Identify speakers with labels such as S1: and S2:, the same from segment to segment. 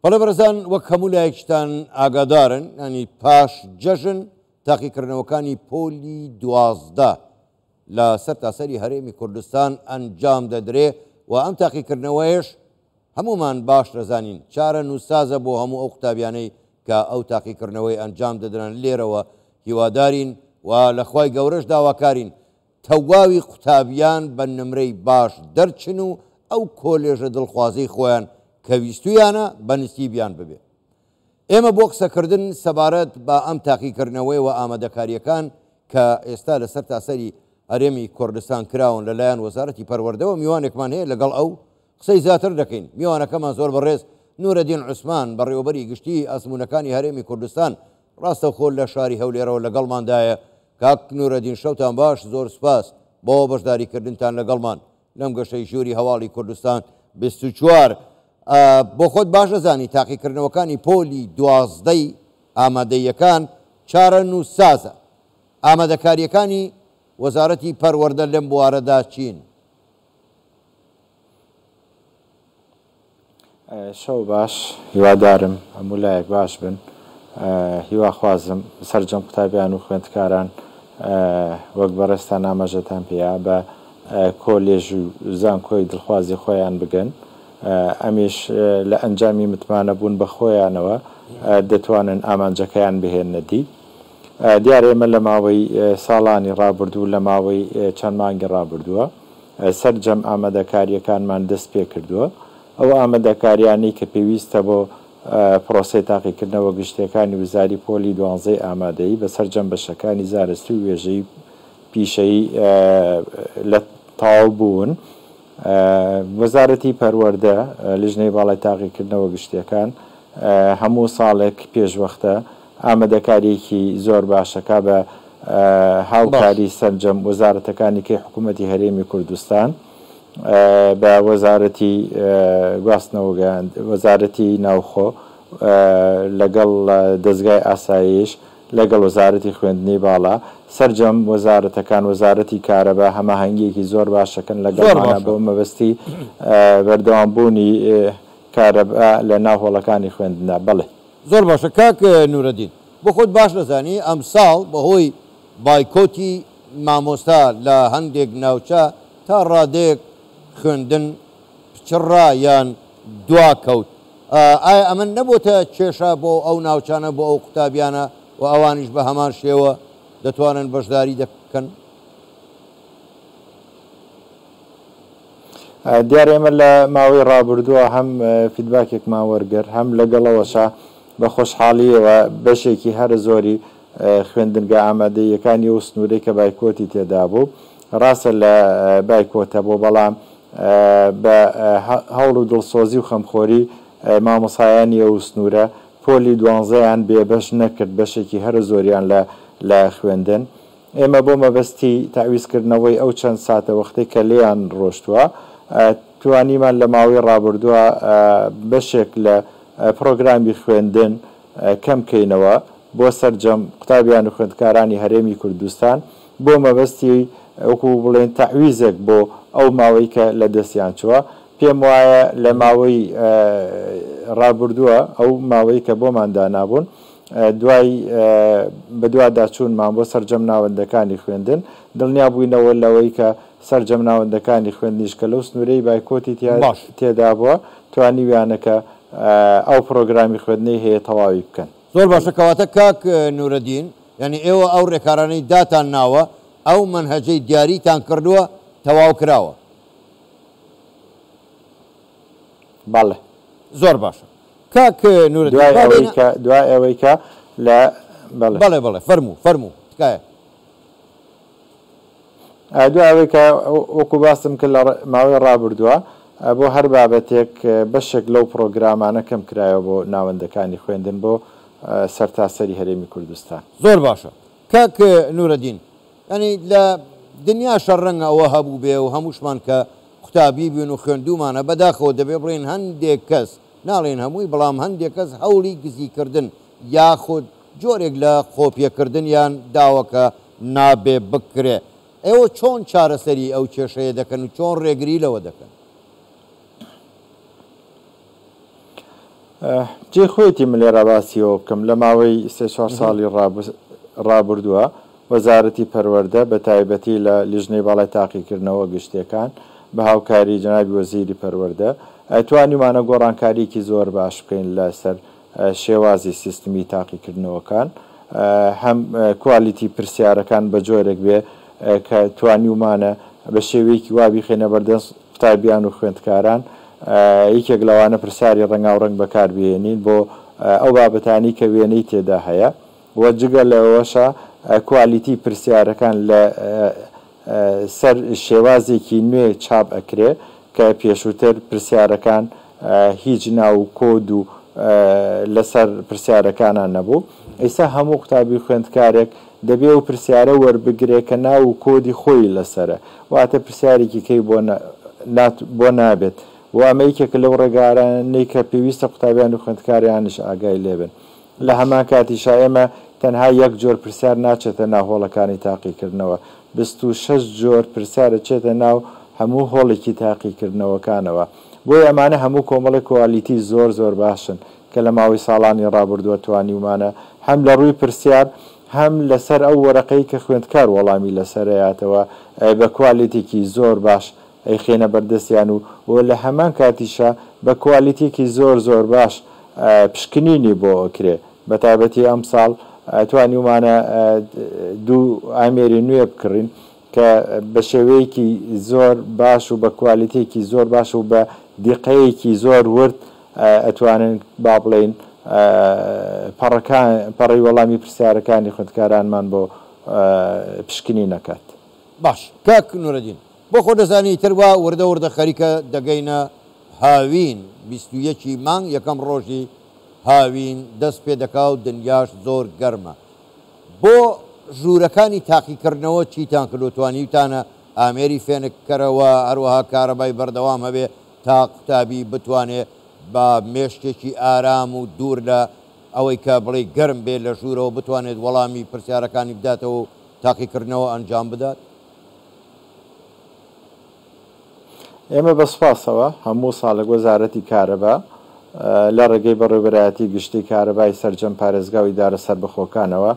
S1: بەڵێ بەڕێزان وەک هەموو لایەکشتان ئاگادارن ینی پاش جەژن تاقیکردنەوەکانی پۆلی 12 لە سەر تاسەری هەرێمی کوردستان ئەنجام دەدرێ و ئەم تاقیکردنەوەیش هەمومان باش دەزانین چارە نووسازە بۆ هەموو ئەو قوتابیانەی کە ئەو تاقیکردنەوەی ئەنجام دەدرن لێرەوە هیوادارین و لە خوای گەورەش داواکارین تەواوی قوتابیان بە نمرەی باش دەرچن و ئەو کۆلێژە دڵخوازەی خۆیان کە ویستویانە بە نسیبیان ببێ. ئێمە بۆ قسەکردن سەبارەت بە ئەم تاقیکردنەوەی و ئامادەکاریەکان کە ئێستا لەسەر تاسەری هەرێمی کوردستان کراون لەلایەن وەزارەتی پەروەردەوە میوانێکمان هەیە لەگەڵ ئەو قسەی زیاتر دەکەین. میوانەکەمان زۆر بەڕێز نورەدین عوسمان بەڕێوەبەری گشتی ئەزمونەکانی هەرێمی کوردستان ڕاستەوخۆ لە شاری هەولێرەوە لەگەڵماندایە. کاک نورەدین شەوتان باش، زۆر سوپاس بۆ بەشداریکردنتان لەگەڵمان لەم گەشەی ژووری هەواڵی کوردستان 24. بۆ خۆت باش دەزانی تاقیکردنەوەکانی پۆلی 12ی ئامادەیەکان چارە نووسازە. ئامادەکاریەکانی وەزارەتی پەروەردە لەم بوارەدا چین؟
S2: شەو باش، هیوادارم هەموو لایەک باش بن. هیواخوازم سەرجەم قوتابیان و خوێندکاران وەک بەڕێستان ئاماژەتان پێیا بە کۆلێژ و زانکۆی دڵخوازی خۆیان بگەن. ئەمیش لە ئەنجامی متمانە بوون بە خۆیانەوە دەتوانن ئامانجەکەیان بهێنەدی. دیارە ئێمە لە ماوەی ساڵانی ڕابردوو لە ماوەی چەند مانگی ڕابردووە سەرجەم ئامادەکاریەکانمان دەست پێ کردووە. ئەو ئامادەکاریانەی کە پێویستە بۆ پرۆسەی تاقیکردنەوە گشتیەکانی وزاری پۆلی 12ی ئامادەیی بە سەرجەم بەشەکانی زارستی و وێژەی پیشەی لە تاو بوون. وەزارەتی پەروەردە لیژنەی باڵای تاقیکردنەوە گشتیەکان هەموو ساڵێک پێشوەختە ئامادەکاریەکی زۆر باشەکە بە هاوکاری سەرجەم وەزارەتەکانی کەی حکوومەتی هەرێمی کوردستان بە وەزارەتی گواستنەوە گەیاند، وەزارەتی ناوخۆ لەگەڵ دەستگای ئاسایش لەگەڵ وەزارەتی خوێندنی باڵا سەرجەم وەزارەتەکان وەزارەتی کارەبا هەماهەنگیەکی زۆر باشەکەن لەگەڵمانە بۆ مەبەستی بەردەوامبوونی کارەبا لە ناوهۆڵەکانی خوێندندا. بڵێ
S1: زۆر باشە کاک نورەدین، بۆ خۆت باش دەزانی ئەم ساڵ بەهۆی بایکۆتی مامۆستا لە هەندێک ناوچە تا ڕادێک خوێندن پچڕا یان دواکەوت. ئایا ئەمە نەبووتە کێشە بۆ ئەو ناوچانە بۆ ئەو قوتابیانە و ئەوانیش بە هەمان شێوە دەتوانن بەشداری دەکەن؟
S2: دیارە ئێمە لە ماوەی ڕابردووە هەم فیدباکێکمان وەرگرت هەم لەگەڵەوەشە بە خۆشحاڵیەوە بەشێکی هەر زۆری خوێندنگە ئامادەیەکانی و سنوورەی کە بایکۆتی تێدا بوو ڕاستە لە بایکۆتە بۆ بەڵام بە هەوڵ و دڵسۆزی و خەمخۆری مامۆسایانی ئەو سنوورە پۆلی 12یان بێبەش نەکرد بەشێکی هەر زۆریان لە خوێندن. ئێمە بۆ مەبەستی تاویزکردنەوەی ئەو چەند ساتە وەختەی کە لێیان ڕۆشتووە توانیمان لە ماوەی ڕابردووە بەشێک لە پرۆگرامی خوێندن کەم کەینەوە بۆ سەرجەم قوتابیان و خوێندکارانی هەرێمی کوردستان بۆ مەبەستی وەکو بڵێن تەعویزێک بۆ ئەو ماوەی کە لە دەستیان چووە. پێم وایە لە ماوەی ڕابردووە ئەو ماوەی کە بۆمان دانابوون دوای بەدواداچوونمان بۆ سەرجەم ناوەندەکانی خوێندن دڵنیا بووینەوە لەوەی کە سەرجەم ناوەندەکانی خوێندنیش کە لەو سنوورەی بایکۆتی تێدا بووە توانیویانەکە ئەو پرۆگرامی خوێندنەی هەیە تەواوی بکەن.
S1: زۆر باشە کەواتە کاک نورەدین، یعنی ئێوە ئەو ڕێکارانەی داتان ناوە ئەو منهەجەی دیاریتان کردووە تەواو کراوە؟
S2: بەڵێ
S1: زۆر باشە کاک نورەدین،
S2: دوای ئەوەی کە لە
S1: بەڵێ فەرموو تکایە
S2: دوای ئەوەی کە وەکو باسم کرد لە ماوەی ڕابردووە بۆ هەر بابەتێک بەشێک لەو پرۆگرامانە کەم کرایەوە بۆ ناوەندەکانی خوێندن بۆ سەرتاسەری هەرێمی کوردستان.
S1: زۆر باشە کاک نورەدین، ینی لە دنیاشە ڕەنگە ئەوە هەبوو بێ و هەمووشمان کە قوتابی بوون و خوێندومانە بەداخەوە دەبێ بڵێن هەندێک کەس ناڵێن هەمووی بەڵام هەندێک کەس هەوڵی گزیکردن یاخود جۆرێک لە خۆپیەکردنیان داوەکە نابێ بکرێ. ئێوە چۆن چارەسەری ئەو کێشەیە دەکەن و چۆن ڕێگری لەوە دەکەن؟
S2: جێ خۆیەتی من لێرە باسیەوە بکەم لە ماوەی 3-4 ساڵی ڕابردووە وەزارەتی پەروەردە بە تایبەتی لە لیژنەی باڵای تاقیکردنەوە گشتیەکان بە هاوکاری جەنابی وەزیری پەروەردە توانیمانە گۆڕانکاریکی زۆر باش بکەین لەسەر شێوازی سیستمی تاقیکردنەوەکان هەم کوالیتی پرسیارەکان بە جۆرێک بێ کە توانیمانە بە شێوەیەکی وابی خێنە بەردەست قوتابیان و خوێندکاران یەکێک لەوانە پرسیاری ڕەنگاوڕەنگ بەکاربێنین بۆ ئەو بابەتانی کە وێنەی تێدا هەیە وە جگە لەوەشە کوالیتی پرسیارەکان لە سەر شێوازێکی نوێ چاپ ئەکرێ کە پێشووتر پرسیارەکان هیچ ناو کۆد و لەسەر پرسیارەکانان نەبوو ئێستا هەموو قوتابی خوێندکارێک دەبێ و پرسیارە وەربگرێ کە ناو و کۆدی خۆی لەسرە واتە پرسیارێکی کەی بۆ نابێت و ئەمەیکێکە لەو ڕێگارانەی کە پێویستە قوتابیان و خوێندکاریانش ئاگای لێبن لە هەمان کاتیشا ئێمە تەنها یەک جۆر پرسیار ناچێتە ناو هۆڵەکانی تاقیکردنەوە 26 جۆر پرسیارە چێتە ناو هەموو هۆڵێکی تاقیکردنەوەکانەوە بۆی ئەمانە هەموو کۆمەڵی کوالیتی زۆر زۆر باشن کە لە ماوەی ساڵانی ڕابردووە توانیمانە هەم لە ڕووی پرسیار هەم لەسەر ئەو وەرەقەی کە خوێندکار وەڵامی لەسەرەیاتەوە بە کوالیتێکی زۆر باش ئەیخێنە بەردەستیان و لە هەمان کاتیشە بە کوالیتێکی زۆر زۆر باش پشکنینی بۆ ئەکرێ بە تایبەتی ئەم ساڵ توانیمانە دوو ئامێری نوێ بکڕین کە بە شێوەیەکی زۆر باش و بە کوالیتێکی زۆر باش و بە دیقەیەکی زۆر ورد ئەتوانن با بڵێن پەڕی وەڵامی پرسیارەکانی خوێندکارانمان بۆ پشکنی نەکات.
S1: باش کاک نورەدین بۆ خۆ دەزانی تروا وردە وردە خەریکە دەگەینە هاوین 21 مانگ یەکەم ڕۆژی هاوین دەست پێ دەکا و دنیاش زۆر گەرمە بۆ ژوورەکانی تاقیکردنەوە چیتان کردو توانیتانە ئامێری فێنکەرەوە هەروەها کارەبای بەردەوام هەبێ تا قوتابی بتوانێت بە مێشتێکی ئارام و دوور لە ئەوەی کە بڵێ گەرم بێت لە ژوورەوە بتوانێت وەڵامی پرسیارەکانی بداتەوە و تاقیکردنەوە ئەنجام بدات.
S2: ئێمە بە سوپاسەوە هەموو ساڵێک وەزارەتی کارەبا لە ڕێگەی بەڕێوەبەرایەتی گشتی کارەبای سەرجەم پارێزگا و ئیدارە سەربەخۆکانەوە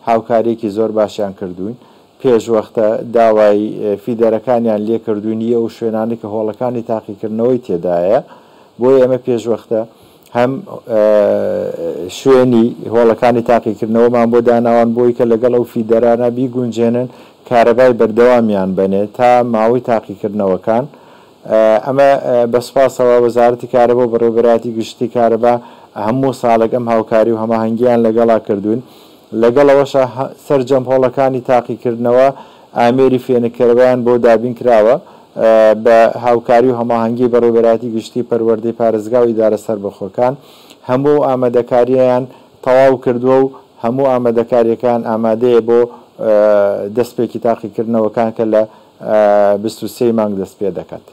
S2: هاوکاریەکی زۆر باشیان کردوین پێشوەختە داوای فیدەرەکانیان لێ کردوونیە و شوێنانی کە هۆڵەکانی تاقیکردنەوەی تێدایە بۆی ئێمە پێشوەختە هەم شوێنی هۆڵەکانی تاقیکردنەوەمان بۆ داناوان بۆی کە لەگەڵ ئەو فیدەرانە بیگونجێنن کارەبای بەردەوامیان بنێ تا ماوەی تاقیکردنەوەکان ئەمە بەسپاسەوە وەزارەتی کارەبا و بەڕێوەبەرایەتی گشتی کارەبا هەموو ساڵێک ئەم هاوکاری و هەماهەنگیان لەگەڵا کردوون لەگەڵەوەشە سەرجەم هۆڵەکانی تاقیکردنەوە ئامێری فێنکەرەوەیان بۆ دابین کراوە بە هاوکاری و هەماهەنگی بەڕێوەبەرایەتی گشتی پەروەردەی پارێزگا و ئیدارە سەربەخۆکان هەموو ئامادەکارییان تەواو کردووە و هەموو ئامادەکاریەکان ئامادەیە بۆ دەستپێکی تاقیکردنەوەکان کە لە 23 مانگ دەست پێ دەکات.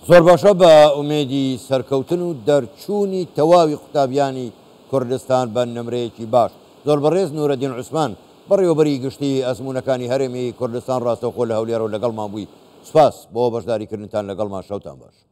S1: زۆر باشە بە ئومێدی سەرکەوتن و دەرچوونی تەواوی قوتابیانی کوردستان بە نمرەیەکی باش. زۆر بەڕێز نورەدین عوسمان بەڕێوەبەری گشتی ئەزمونەکانی هەرێمی کوردستان ڕاستەوخۆ لە هەولێرە و لەگەڵمان بووی. سپاس بۆ بەشداریکردنتان لەگەڵمان شەوتان باش.